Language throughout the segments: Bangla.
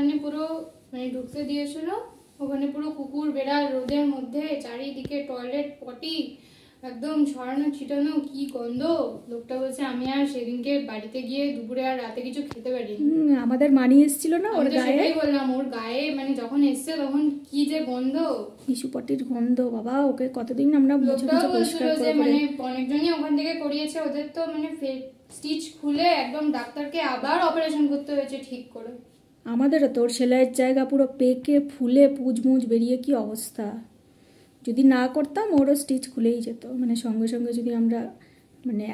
ওখানে পুরো মানে ঢুকতে দিয়েছিল, ওখানে পুরো কুকুর বেড়াল রোদের মধ্যে, চারিদিকে টয়লেট পটি একদম ছড়ানো ছিটানো, কি গন্ধ। লোকটা বলছে আমি আর সেদিনকে বাড়িতে গিয়ে দুপুরে আর রাতে কিছু খেতে পারিনি। আমাদের মানি এসেছিল না ওর গায়ে, সেটাই বললাম, ওর গায়ে মানে যখন এসছে তখন কি যে গন্ধ, টিস্যু পটির গন্ধ। বাবা ওকে কতদিন আমরা মুছে মুছে পরিষ্কার করে মানে অনেকজনই ওখান থেকে করিয়েছে, ওদের তো মানে স্টিচ খুলে একদম ডাক্তারকে আবার অপারেশন করতে হয়েছে ঠিক করে। আমাদেরও তোর সেলাইয়ের জায়গা পুরো পেকে ফুলে পুজমুজ বেরিয়ে কি অবস্থা। যদি না করতাম ওরও স্টিচ খুলেই যেত, মানে সঙ্গে সঙ্গে যদি আমরা মানে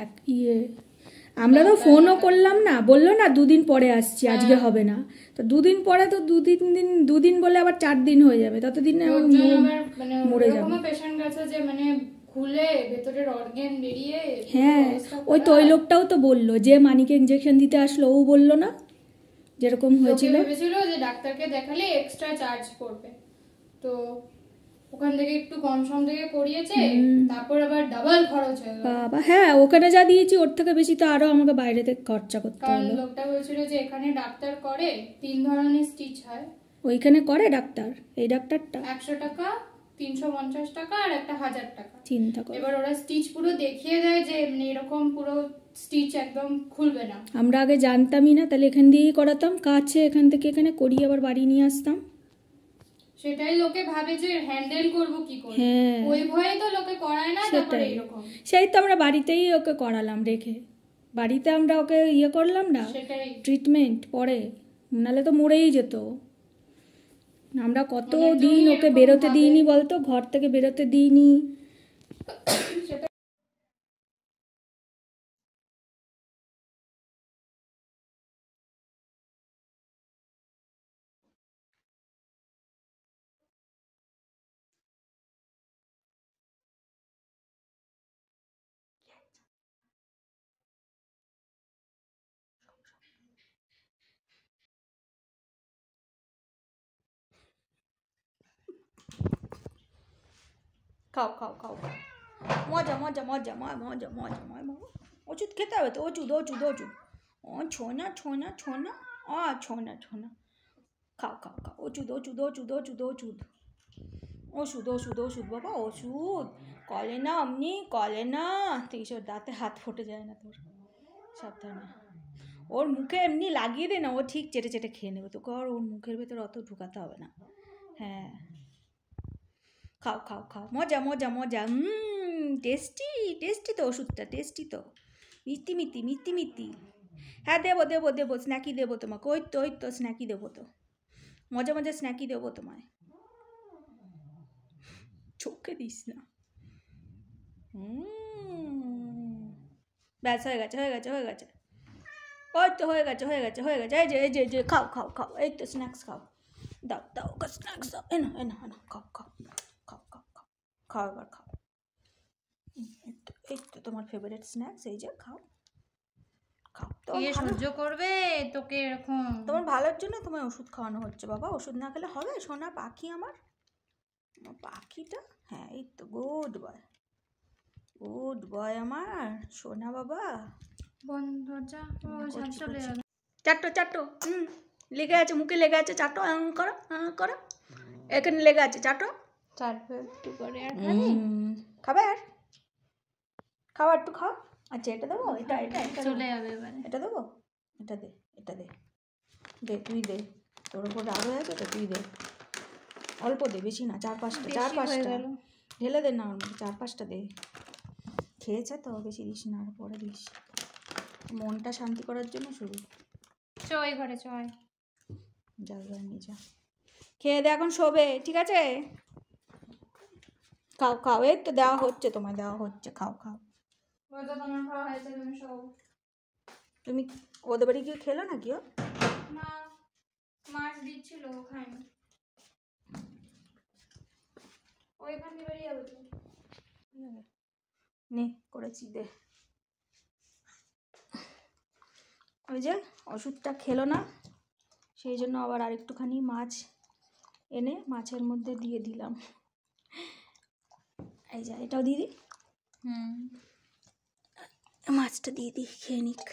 আমরা তো ফোনও করলাম না, বললো না 2 দিন পরে আসছি, আজকে হবে না। তো 2 দিন পরে তো 2 দিন বলে আবার 4 দিন হয়ে যাবে, ততদিনে মরে যাবে। পেশেন্ট আছে যে মানে খুলে ভেতরের অর্গান বেরিয়ে। হ্যাঁ, ওই তো ওই লোকটাও তো বললো যে মানিকে ইনজেকশন দিতে আসলো, ও বললো না যেরকম হয়েছিল, ভেবেছিল যে ডাক্তারকে দেখালে এক্সট্রা চার্জ করবে, তো ওখান থেকে একটু কম সম থেকে করিয়েছে, তারপর আবার ডাবল খরচ হয়ে গেল। বাবা হ্যাঁ, ওখানে যা দিয়েছি ওর থেকে বেশি তো আরো আমাকে বাইরে থেকে খরচা করতে হলো। কারণ লোকটা বলছিল যে এখানে ডাক্তার করে 3 ধরনের স্টিচ হয়। ওইখানে করে ডাক্তার, এই ডাক্তারটা 100 টাকা, 350 টাকা আর একটা 1000 টাকা। চিন্তা করো। এবার ওরা স্টিচ পুরো দেখিয়ে দেয় যে মানে এরকম পুরো স্টিচ একদম খুলবে না। আমরা আগে জানতামই না, তাহলে এখান দিয়েই করাতাম, কাছে এখান থেকে এখানে করিয়ে আবার বাড়ি নিয়ে আসতাম। সেটাই লোকে ভাবে যে হ্যান্ডেল করব কি করে, ওই ভয়ে তো লোকে করায় না। তারপরে এরকম, সেই তো আমরা বাড়িতেই ওকে করালাম রেখে, বাড়িতে আমরা ওকে করলাম না ট্রিটমেন্ট, পরে নাহলে তো মরেই যেত। আমরা কত দিন ওকে বেরোতে দিইনি বলতো, ঘর থেকে বেরোতে দিইনি। খাও খাও খাও, মজা মজা মজা মজা মজা মজা। ওষুধ খেতে হবে তো, ওষুধ ওষুধ ওষুধ। ও ছোনা ছোনা ছোনা, ছোনা ছোনা। খাও খাও খাও, ওষুধ ওষুধ ওষুধ ওষুধ ওষুধ ওষুধ ওষুধ ওষুধ বাবা ওষুধ। কলে না অমনি কলে না, এইসব দাঁতে হাত ফুটে যায় না তোর, সাবধানে। ওর মুখে এমনি লাগিয়ে দে না, ও ঠিক চেটে চেটে খেয়ে নেবে, তোকে আর ওর মুখের ভেতর অত ঢুকাতে হবে না। হ্যাঁ খাও খাও খাও, মজা মজা মজা। টেস্টি টেস্টি তো ওষুধটা, টেস্টি তো, মিষ্টি মিষ্টি মিষ্টি মিষ্টি। হ্যাঁ দেবো দেবো দেবো, স্ন্যাকি দেবো তোমাকে, ওই তো স্ন্যাকি দেবো তো, মজা মজা স্ন্যাকি দেবো তোমায়। চোখে দিস না। ব্যাস হয়ে গেছে হয়ে গেছে হয়ে গেছে, ওই তো হয়ে গেছে হয়ে গেছে হয়ে গেছে। এই যে যে খাও খাও খাও, এই তো স্ন্যাক্স খাও, দাও দাও ওকে স্ন্যাক্স দাও, এনো এনো এনো, খাও খাও খাও খাও খাও খাও, এবার খাও। এই তো তোমার ফেভারিট স্ন্যাক্স, এই যে খাও খাও। তো সহ্য করবে তোকে এরকম, তোমার ভালোর জন্য তোমার ওষুধ খাওয়ানো হচ্ছে বাবা, ওষুধ না খেলে হবে? সোনা পাখি আমার পাখিটা, হ্যাঁ এই তো গুড বয় আমার সোনা বাবা। বন্ধ যা, চারটো চারটো, লেগে আছে মুখে, লেগে আছে, চারটো করো করো, এখানে লেগে আছে, চারটো চাটবে একটু করে। আর খাবে? আর খাবার একটু খাও। আচ্ছা এটা দেবো, এটা এটা চলে যাবে এবারে, এটা দেবো, এটা দে, এটা দে, দে তুই দে, তোর উপর রাগ হয়ে গেছে তো তুই দে, অল্প দে, বেশি না, 4-5টা ঢেলে দে না, 4-5টা দে। খেয়েছে তো, বেশি দিস না, আর পরে দিস, মনটা শান্তি করার জন্য শুরু। চয় ঘরে চয়, যা নিয়ে যা, খেয়ে দে এখন শোবে, ঠিক আছে? খাও খাও, এই তো দেওয়া হচ্ছে, তোমায় দেওয়া হচ্ছে, খাও খাও। তুমি ওদের বাড়ি গিয়ে খেলো নাকি? ও না, মাছ দিচ্ছিল খাইনি, ওইখান দিয়ে বেরিয়ে যাবে তো। নে করেছি, দে। ওই যে ওষুধটা খেলো না, সেই জন্য আবার আরেকটুখানি মাছ এনে মাছের মধ্যে দিয়ে দিলাম। এই যা, এটাও দিয়ে দিই, মাছটা দিয়ে দিই, খেয়ে নিক।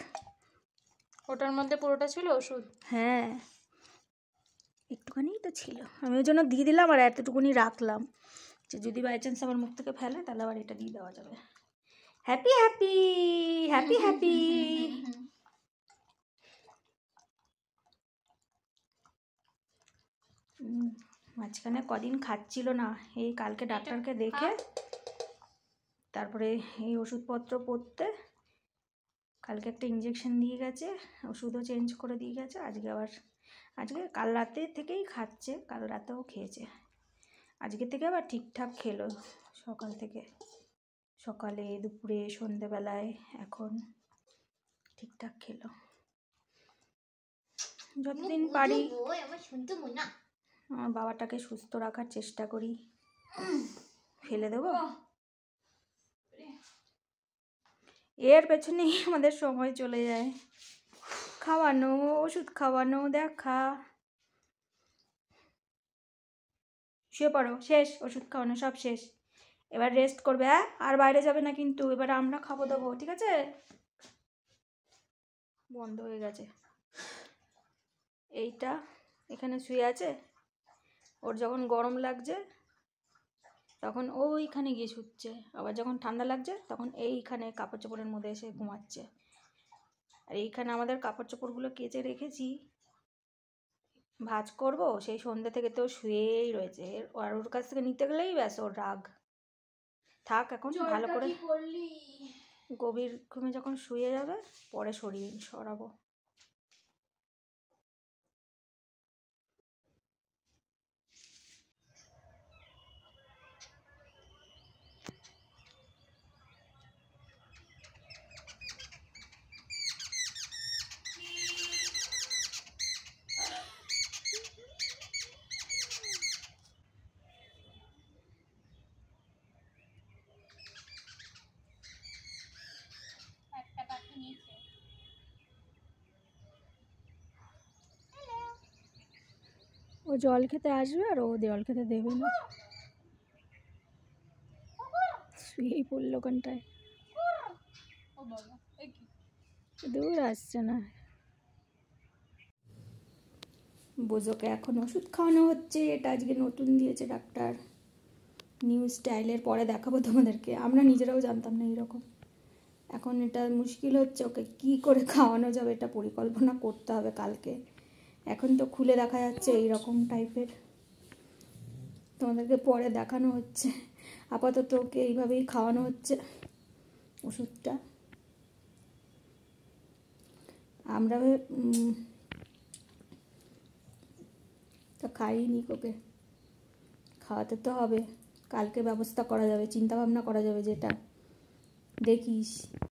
ওটার মধ্যে পুরোটা ছিল ওষুধ? হ্যাঁ একটুখানিই তো ছিল, আমি ওই জন্য দিয়ে দিলাম আর এতটুকুনি রাখলাম, যে যদি বাই চান্স আমার মুখ থেকে ফেলে তাহলে আবার এটা দিয়ে দেওয়া যাবে। Happy happy happy happy. মাঝখানে কদিন খাচ্ছিল না, এই কালকে ডাক্তারকে দেখে তারপরে এই ওষুধপত্র পড়তে কালকে একটা ইঞ্জেকশন দিয়ে গেছে, ওষুধও চেঞ্জ করে দিয়ে গেছে, আজকে কাল রাতে থেকেই খাচ্ছে, কাল রাতেও খেয়েছে, আজকে থেকে আবার ঠিকঠাক খেলো, সকাল থেকে, সকালে দুপুরে সন্ধেবেলায় এখন ঠিকঠাক খেলো। যতদিন পারি আমার বাবাটাকে সুস্থ রাখার চেষ্টা করি। ফেলে দেবো, এর পেছনেই আমাদের সময় চলে যায়, খাওয়ানো, ওষুধ খাওয়ানো, দেখা। শুয়ে পড়ো, শেষ ওষুধ খাওয়ানো, সব শেষ, এবার রেস্ট করবে। হ্যাঁ, আর বাইরে যাবে না কিন্তু, এবার আমরা খাবো দাবো, ঠিক আছে? বন্ধ হয়ে গেছে। এইটা এখানে শুয়ে আছে, ওর যখন গরম লাগছে তখন ওইখানে গিয়ে শুচ্ছে, আবার যখন ঠান্ডা লাগছে তখন এইখানে কাপড় চোপড়ের মধ্যে এসে ঘুমাচ্ছে। আর এইখানে আমাদের কাপড় চোপড়গুলো কেচে রেখেছি, ভাঁজ করব, সেই সন্ধ্যে থেকে তো শুয়েই রয়েছে, আর ওর কাছ থেকে নিতে গেলেই ব্যাস ওর রাগ। থাক এখন ভালো করে, গভীর ঘুমে যখন শুয়ে যাবে পরে সরাবো। ও জল খেতে আসবে আর ও জল খেতে দেবে না, শুয়েই পড়লো ওখানটায়, দূর আসছে না। বোঝোকে এখন ওষুধ খাওয়ানো হচ্ছে, এটা আজকে নতুন দিয়েছে ডাক্তার, নিউ স্টাইলের, পরে দেখাবো তোমাদেরকে, আমরা নিজেরাও জানতাম না এরকম। এখন এটা মুশকিল হচ্ছে, ওকে কী করে খাওয়ানো যাবে এটা পরিকল্পনা করতে হবে কালকে। এখন তো খুলে দেখা যাচ্ছে এইরকম টাইপের, তোমাদেরকে পরে দেখানো হচ্ছে। আপাতত ওকে এইভাবেই খাওয়ানো হচ্ছে ওষুধটা। আমরা তো খাইনি, ওকে খাওয়াতে তো হবে, কালকে ব্যবস্থা করা যাবে, চিন্তা ভাবনা করা যাবে, যেটা দেখিস।